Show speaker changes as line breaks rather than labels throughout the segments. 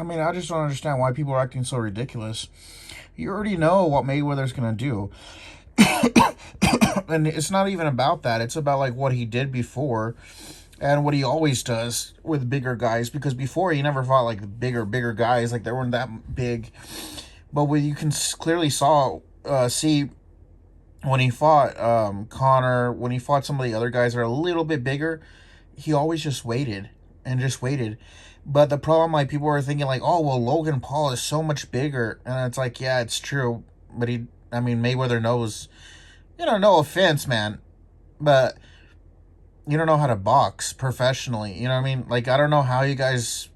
I mean, I just don't understand why people are acting so ridiculous. You already know what Mayweather's gonna do, and it's not even about that. It's about like what he did before and what he always does with bigger guys. Because before he never fought like bigger guys, like they weren't that big. But what you can clearly see when he fought Connor, when he fought some of the other guys that are a little bit bigger, he always just waited and just waited. But the problem, like people were thinking, like, oh well, Logan Paul is so much bigger, and it's like, yeah, it's true, but I mean, Mayweather knows, no offense, man, but you don't know how to box professionally. You know what I mean? Like, I don't know how you guys.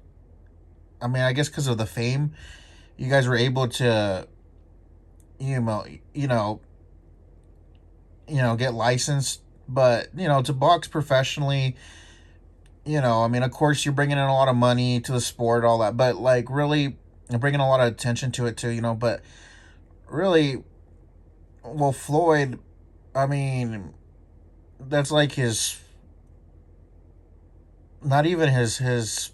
I mean, I guess because of the fame, you guys were able to, you know, you know, get licensed, but to box professionally, I mean, of course, you're bringing in a lot of money to the sport, all that, but like really, you're bringing a lot of attention to it too, but really, well, Floyd, I mean, that's like his, not even his,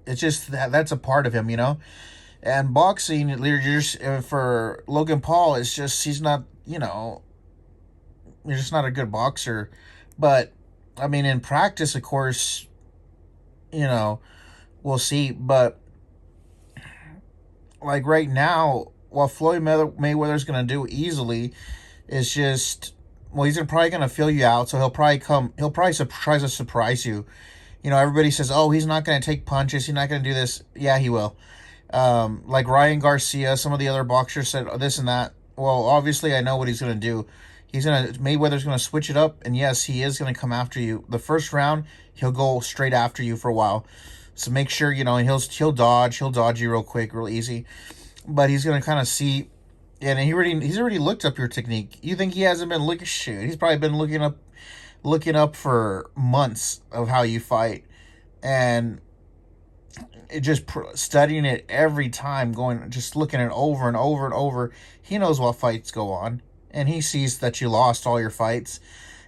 it's just that's a part of him, and boxing, you're just, for Logan Paul, it's just, he's not, you're just not a good boxer, but I mean, in practice, of course, you know, we'll see, but like right now, what Floyd Mayweather's gonna do easily is just, well, he's probably gonna feel you out, so he'll probably try to surprise you. Everybody says, oh, he's not gonna take punches, he's not gonna do this. Yeah, he will. Like Ryan Garcia, some of the other boxers said this and that. Well, obviously, I know what he's gonna do. Mayweather's gonna switch it up, and yes, he is gonna come after you. The first round, he'll go straight after you for a while. So make sure and he'll dodge you real quick, real easy. But he's gonna kind of see, and he's already looked up your technique. You think he hasn't been looking? Shit, he's probably been looking up for months of how you fight, and studying it every time, just looking at it over and over and over. He knows what fights go on, and he sees that you lost all your fights.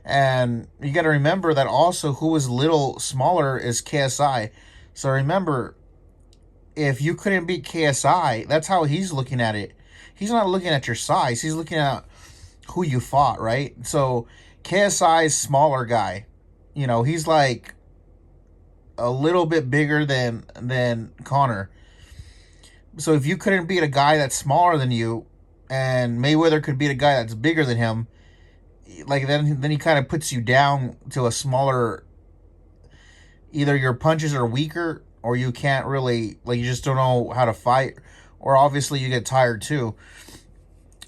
And you got to remember that also, who is little smaller is KSI. So remember, if you couldn't beat KSI, that's how he's looking at it. He's not looking at your size. He's looking at who you fought, right? So KSI's smaller guy. He's like a little bit bigger than Connor. So if you couldn't beat a guy that's smaller than you, and Mayweather could beat a guy that's bigger than him, like then he kind of puts you down to a smaller. Either your punches are weaker, or you can't really, like, you just don't know how to fight, or obviously you get tired too.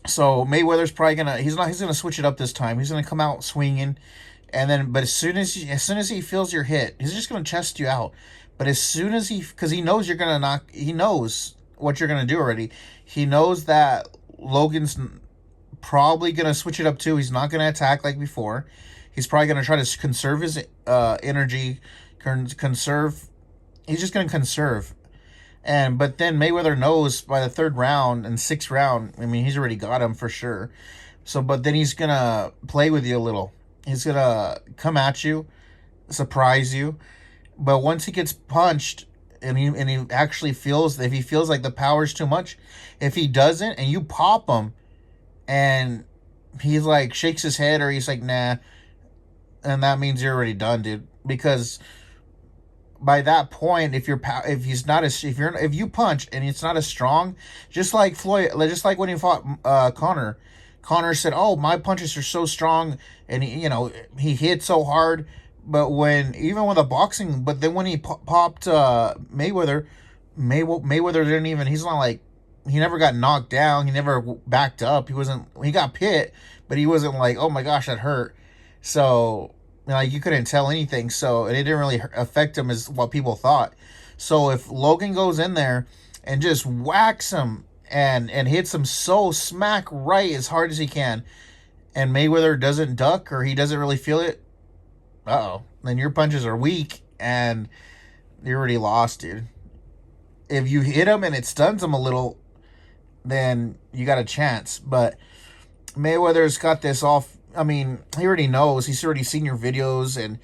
So Mayweather's probably he's gonna switch it up this time. He's gonna come out swinging, and then but as soon as he feels your hit, he's just gonna chest you out. But as soon as because he knows you're gonna knock, he knows what you're gonna do already. He knows that Logan's probably gonna switch it up too. He's not gonna attack like before. He's probably gonna try to conserve his energy, conserve. He's just gonna conserve. But then Mayweather knows by the third round and sixth round, I mean, he's already got him for sure. So, but then he's gonna play with you a little. He's gonna come at you, surprise you. But once he gets punched, and he actually feels, if he feels like the power's too much, if he doesn't, and you pop him, and he's like shakes his head, or he's like nah, and that means you're already done, dude. Because by that point, if you punch and it's not as strong, just like Floyd, just like when he fought Connor. Connor said, "Oh, my punches are so strong, and he hit so hard." But even with the boxing, but then when he popped Mayweather didn't even. He's not like, he never got knocked down. He never backed up. He got hit, but he wasn't like, oh my gosh, that hurt. So like, you couldn't tell anything. So it didn't really affect him as what people thought. So if Logan goes in there and just whacks him and hits him so smack right as hard as he can, and Mayweather doesn't duck, or he doesn't really feel it, then your punches are weak and you're already lost, dude. If you hit him and it stuns him a little, then you got a chance. But Mayweather's got this off. I mean, he already knows. He's already seen your videos, and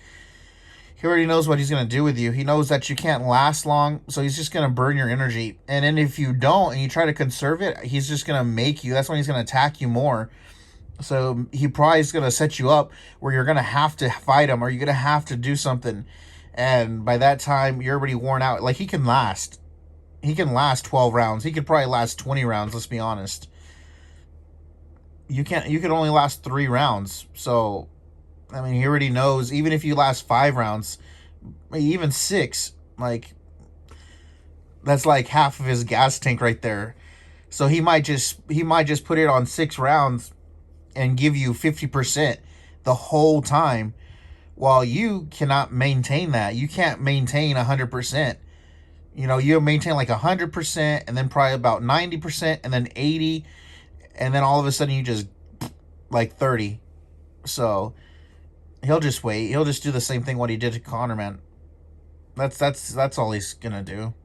He already knows what he's going to do with you. He knows that you can't last long, so he's just going to burn your energy. And then if you don't and you try to conserve it, he's just going to make you. That's when he's going to attack you more. So he probably is going to set you up where you're going to have to fight him or you're going to have to do something. And by that time, you're already worn out. Like, he can last. He can last 12 rounds. He could probably last 20 rounds, let's be honest. You can't. You could only last 3 rounds. So, I mean, he already knows. Even if you last 5 rounds, even six, like, that's like half of his gas tank right there. So he might just put it on 6 rounds and give you 50% the whole time, while you cannot maintain that. You can't maintain 100%. You maintain like 100%, and then probably about 90%, and then 80, and then all of a sudden you just like 30. So he'll just wait. He'll just do the same thing what he did to Connor, man. That's all he's gonna do.